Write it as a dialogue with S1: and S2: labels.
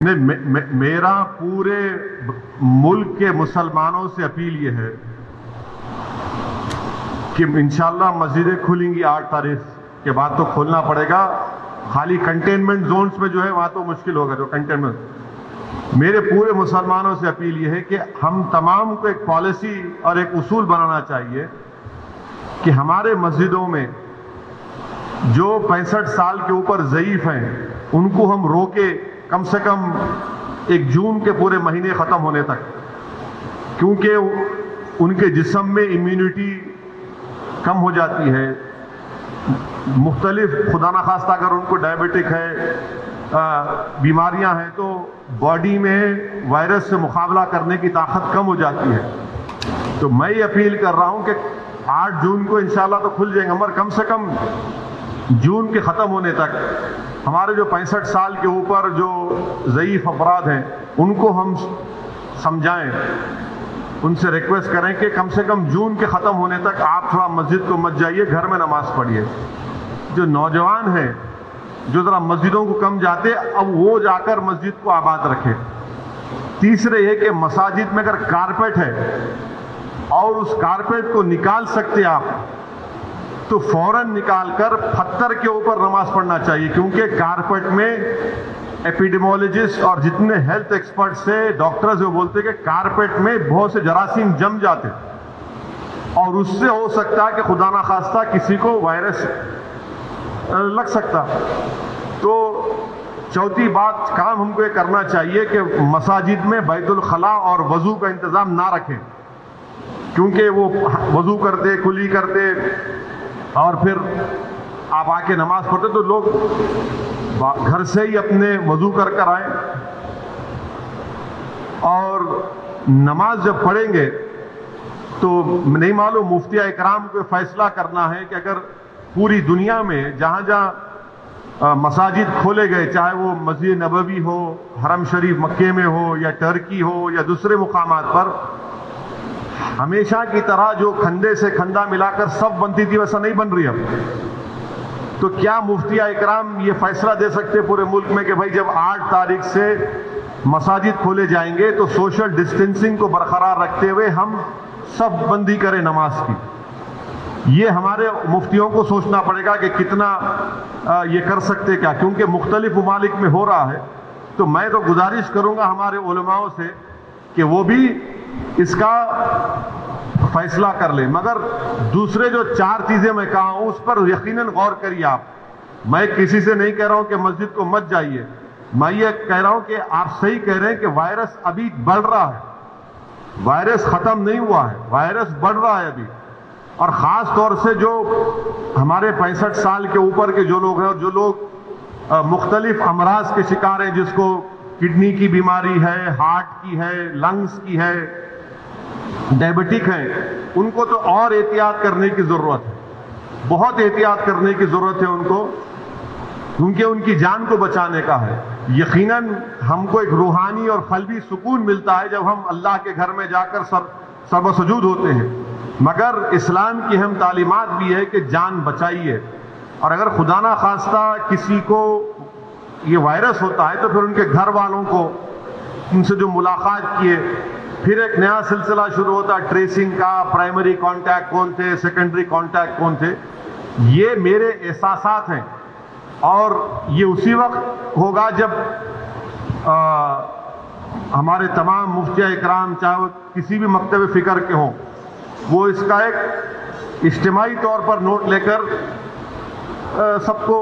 S1: میرا پورے ملک کے مسلمانوں سے اپیل یہ ہے کہ انشاءاللہ مسجدیں کھلیں گی 8 تاریخ کے بعد تو کھولنا پڑے گا. خالی کنٹینمنٹ زونز میں جو ہے وہاں تو مشکل ہوگا. جو کنٹینمنٹ میرے پورے مسلمانوں سے اپیل یہ ہے کہ ہم تمام کو ایک پالیسی اور ایک اصول بنانا چاہیے کہ ہمارے مسجدوں میں جو 65 سال کے اوپر ضعیف ہیں ان کو ہم روکے کم سے کم 1 جون کے پورے مہینے ختم ہونے تک، کیونکہ ان کے جسم میں امیونٹی کم ہو جاتی ہے. مختلف خدا نخواستہ اگر ان کو ڈائبٹک ہے، بیماریاں ہیں، تو باڈی میں وائرس سے مقابلہ کرنے کی طاقت کم ہو جاتی ہے. تو میں یہ اپیل کر رہا ہوں کہ 8 جون کو انشاءاللہ تو کھل جائیں گے، مگر کم سے کم جون کے ختم ہونے تک ہمارے جو 65 سال کے اوپر جو ضعیف افراد ہیں ان کو ہم سمجھائیں، ان سے ریکویسٹ کریں کہ کم سے کم جون کے ختم ہونے تک آپ تھوڑا مسجد کو مت جائیے، گھر میں نماز پڑھیے. جو نوجوان ہیں جو ذرا مسجدوں کو کم جاتے، اب وہ جا کر مسجد کو آباد رکھے. تیسرے یہ کہ مساجد میں اگر کارپیٹ ہے اور اس کارپیٹ کو نکال سکتے آپ تو فوراً نکال کر پتھر کے اوپر نماز پڑھنا چاہیے، کیونکہ کارپیٹ میں ایپیڈیمولوجسٹ اور جتنے ہیلتھ ایکسپرٹس ہیں، ڈاکٹرز وہ بولتے ہیں کہ کارپیٹ میں بہت سے جراثیم جم جاتے اور اس سے ہو سکتا ہے کہ خدا نخواستہ کسی کو وائرس لگ سکتا. تو چوتھی بات کام ہم کو یہ کرنا چاہیے کہ مساجد میں بیت الخلاء اور وضو کا انتظام نہ رکھیں، کیونکہ وہ وضو کرتے کلی کرتے اور پھر آپ آ کے نماز پڑھتے تو لوگ گھر سے ہی اپنے وضو کر آئیں اور نماز جب پڑھیں گے تو نہیں معلوم مفتی اکرام کو فیصلہ کرنا ہے کہ اگر پوری دنیا میں جہاں جہاں مساجد کھولے گئے، چاہے وہ مسجد نبوی ہو، حرم شریف مکے میں ہو یا ٹرکی ہو یا دوسرے مقامات پر، ہمیشہ کی طرح جو کھندے سے کھندا ملا کر سب بنتی تھی ویسا نہیں بن رہی اب. تو کیا مفتی اکرام یہ فیصلہ دے سکتے پورے ملک میں کہ بھائی جب 8 تاریخ سے مساجد کھولے جائیں گے تو سوشل ڈسٹینسنگ کو برقرار رکھتے ہوئے ہم سب بندی کریں نماز کی؟ یہ ہمارے مفتیوں کو سوچنا پڑے گا کہ کتنا یہ کر سکتے کیا، کیونکہ مختلف ممالک میں ہو رہا ہے. تو میں تو گزارش کروں گا ہمارے علماؤں سے کہ وہ بھی اس کا فیصلہ کر لیں. مگر دوسرے جو 4 چیزیں میں کہا ہوں اس پر یقیناً غور کریے آپ. میں کسی سے نہیں کہہ رہا ہوں کہ مسجد کو مت جائیے، میں یہ کہہ رہا ہوں کہ آپ صحیح کہہ رہے ہیں کہ وائرس ابھی بڑھ رہا ہے، وائرس ختم نہیں ہوا ہے، وائرس بڑھ رہا ہے ابھی. اور خاص طور سے جو ہمارے 65 سال کے اوپر کے جو لوگ ہیں اور جو لوگ مختلف امراض کے شکار ہیں، جس کو کڈنی کی بیماری ہے، ہارٹ کی ہے، لنگز کی ہے، ڈائبٹک ہیں، ان کو تو اور احتیاط کرنے کی ضرورت ہے، بہت احتیاط کرنے کی ضرورت ہے ان کو، کیونکہ ان کی جان کو بچانے کا ہے. یقیناً ہم کو ایک روحانی اور قلبی سکون ملتا ہے جب ہم اللہ کے گھر میں جا کر سر بسجود ہوتے ہیں، مگر اسلام کی اہم تعلیمات بھی ہے کہ جان بچائیے. اور اگر خدا نہ خواستہ کسی کو یہ وائرس ہوتا ہے تو پھر ان کے گھر والوں کو ان سے جو ملاقات کیے، پھر ایک نیا سلسلہ شروع ہوتا ہے ٹریسنگ کا. پرائمری کانٹیکٹ کون تھے، سیکنڈری کانٹیکٹ کون تھے. یہ میرے احساسات ہیں اور یہ اسی وقت ہوگا جب ہمارے تمام مفتی اکرام چاہے وہ کسی بھی مکتب فکر کے ہوں، وہ اس کا ایک اجتماعی طور پر نوٹ لے کر سب کو